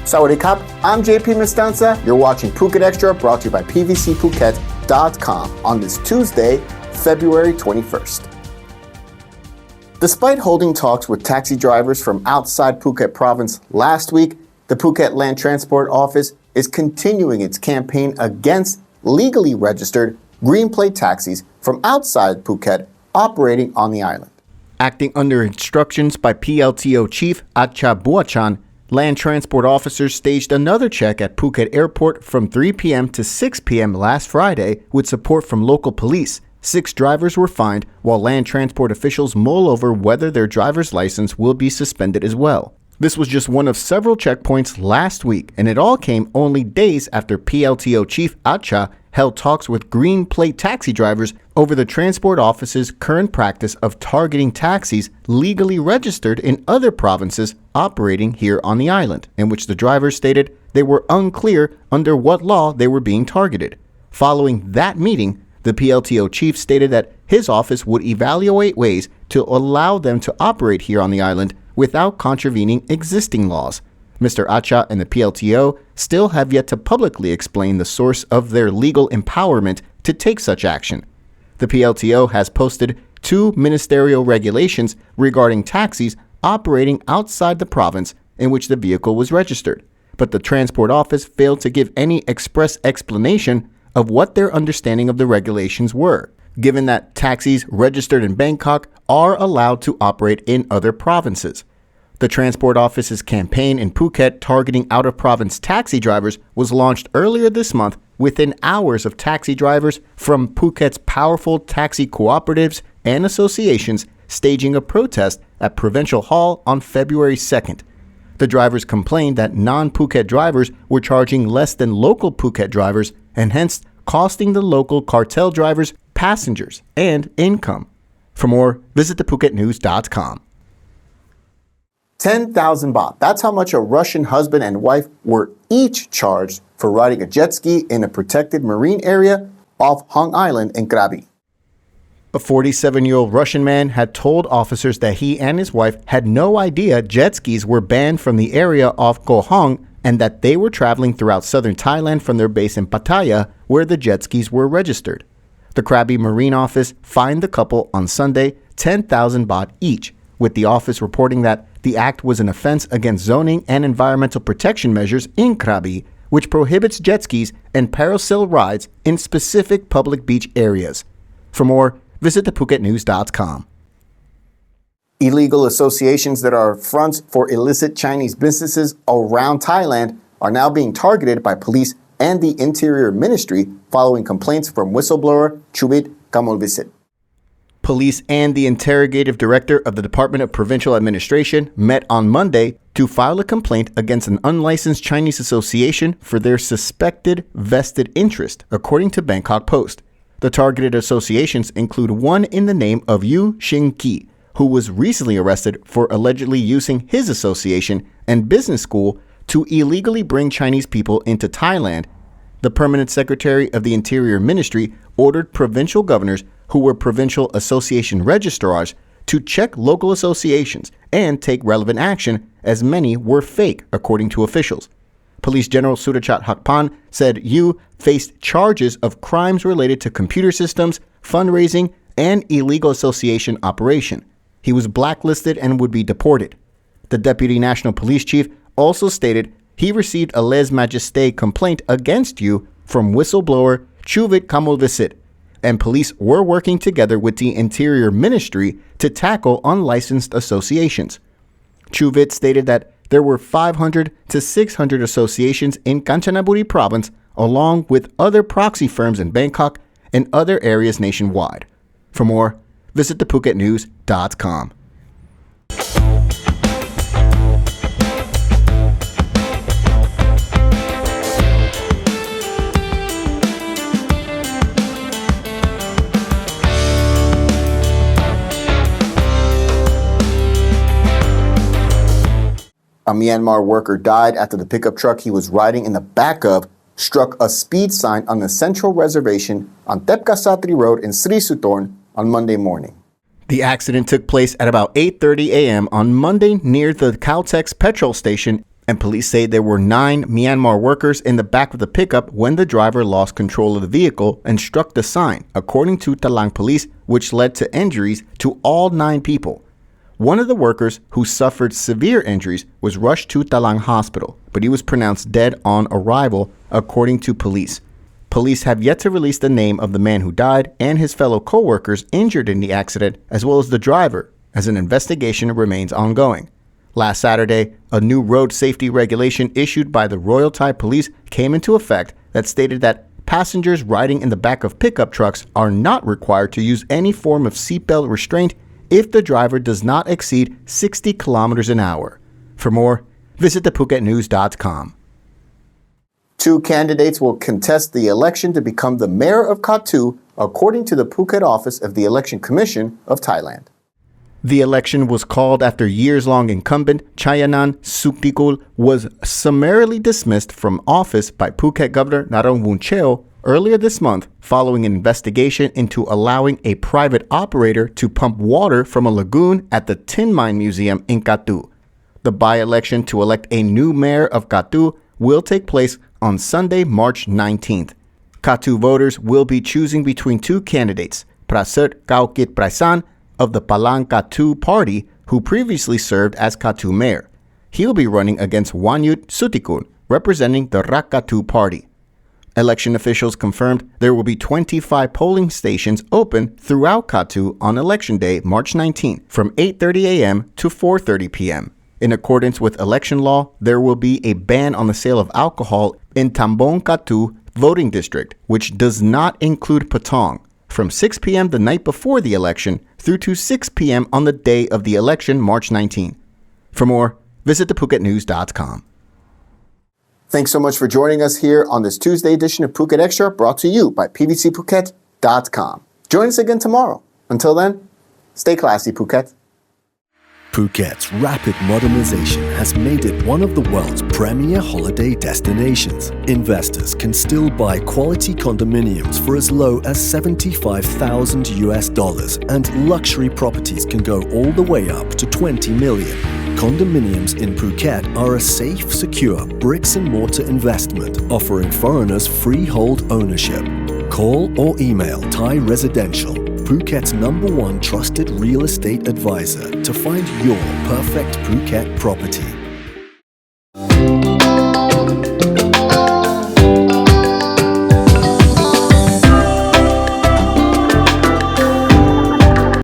Sawadee Krap, I'm JP Mestanza. You're watching Phuket Extra, brought to you by PVCPhuket.com on this Tuesday, February 21st. Despite holding talks with taxi drivers from outside Phuket province last week, the Phuket Land Transport Office is continuing its campaign against legally registered green plate taxis from outside Phuket operating on the island. Acting under instructions by PLTO Chief Acha Buachan, land transport officers staged another check at Phuket Airport from 3 p.m. to 6 p.m. last Friday with support from local police. 6 drivers were fined while land transport officials mull over whether their driver's license will be suspended as well. This was just one of several checkpoints last week, and it all came only days after PLTO Chief Acha held talks with green plate taxi drivers over the transport office's current practice of targeting taxis legally registered in other provinces operating here on the island, in which the drivers stated they were unclear under what law they were being targeted. Following that meeting, the PLTO chief stated that his office would evaluate ways to allow them to operate here on the island without contravening existing laws. Mr. Acha and the PLTO still have yet to publicly explain the source of their legal empowerment to take such action. The PLTO has posted 2 ministerial regulations regarding taxis operating outside the province in which the vehicle was registered, but the Transport Office failed to give any express explanation of what their understanding of the regulations were, given that taxis registered in Bangkok are allowed to operate in other provinces. The Transport Office's campaign in Phuket targeting out-of-province taxi drivers was launched earlier this month within hours of taxi drivers from Phuket's powerful taxi cooperatives and associations staging a protest at Provincial Hall on February 2nd. The drivers complained that non-Phuket drivers were charging less than local Phuket drivers and hence costing the local cartel drivers passengers and income. For more, visit thephuketnews.com. 10,000 baht. That's how much a Russian husband and wife were each charged for riding a jet ski in a protected marine area off Hong Island in Krabi. A 47-year-old Russian man had told officers that he and his wife had no idea jet skis were banned from the area off Koh Hong and that they were traveling throughout southern Thailand from their base in Pattaya, where the jet skis were registered. The Krabi Marine Office fined the couple on Sunday 10,000 baht each, with the office reporting that the act was an offense against zoning and environmental protection measures in Krabi, which prohibits jet skis and parasail rides in specific public beach areas. For more, visit thephuketnews.com. Illegal associations that are fronts for illicit Chinese businesses around Thailand are now being targeted by police and the Interior Ministry following complaints from whistleblower Chubit Kamolvisit. Police and the interrogative director of the Department of Provincial Administration met on Monday to file a complaint against an unlicensed Chinese association for their suspected vested interest, according to Bangkok Post. The targeted associations include one in the name of Yu Xing-ki, who was recently arrested for allegedly using his association and business school to illegally bring Chinese people into Thailand. The permanent secretary of the Interior Ministry ordered provincial governors who were provincial association registrars to check local associations and take relevant action, as many were fake, according to officials. Police General Surachat Hakpan said Yu faced charges of crimes related to computer systems, fundraising, and illegal association operation. He was blacklisted and would be deported. The Deputy National Police Chief also stated he received a lèse-majesté complaint against Yu from whistleblower Chuvit Kamolvisit, and police were working together with the Interior Ministry to tackle unlicensed associations. Chuvit stated that there were 500 to 600 associations in Kanchanaburi province, along with other proxy firms in Bangkok and other areas nationwide. For more, visit thephuketnews.com. A Myanmar worker died after the pickup truck he was riding in the back of struck a speed sign on the Central Reservation on Tepkasatri Road in Sri Sutorn on Monday morning. The accident took place at about 8:30 a.m. on Monday near the Caltex petrol station and police say there were 9 Myanmar workers in the back of the pickup when the driver lost control of the vehicle and struck the sign, according to Talang police, which led to injuries to all 9 people. One of the workers, who suffered severe injuries, was rushed to Talang Hospital, but he was pronounced dead on arrival, according to police. Police have yet to release the name of the man who died and his fellow co-workers injured in the accident, as well as the driver, as an investigation remains ongoing. Last Saturday, a new road safety regulation issued by the Royal Thai Police came into effect that stated that passengers riding in the back of pickup trucks are not required to use any form of seatbelt restraint if the driver does not exceed 60 kilometers an hour. For more, visit thephuket.news.com. 2 candidates will contest the election to become the mayor of Kathu, according to the Phuket office of the Election Commission of Thailand. The election was called after years-long incumbent Chayanan Suktikul was summarily dismissed from office by Phuket Governor Narongwuncheo earlier this month following an investigation into allowing a private operator to pump water from a lagoon at the Tin Mine Museum in Kathu. The by-election to elect a new mayor of Kathu will take place on Sunday, March 19th. Kathu voters will be choosing between 2 candidates, Prasert Kaukit Praisan of the Palang Kathu party, who previously served as Kathu mayor. He'll be running against Wanyut Sutikul, representing the Rak Kathu party. Election officials confirmed there will be 25 polling stations open throughout Kathu on Election Day, March 19, from 8:30 a.m. to 4:30 p.m. In accordance with election law, there will be a ban on the sale of alcohol in Tambon Kathu voting district, which does not include Patong, from 6 p.m. the night before the election through to 6 p.m. on the day of the election, March 19. For more, visit thephuket.news.com. Thanks so much for joining us here on this Tuesday edition of Phuket Extra, brought to you by pvcphuket.com. Join us again tomorrow. Until then, stay classy, Phuket. Phuket's rapid modernization has made it one of the world's premier holiday destinations. Investors can still buy quality condominiums for as low as $75,000 and luxury properties can go all the way up to $20 million. Condominiums in Phuket are a safe, secure bricks-and-mortar investment offering foreigners freehold ownership. Call or email Thai Residential, Phuket's #1 trusted real estate advisor, to find your perfect Phuket property.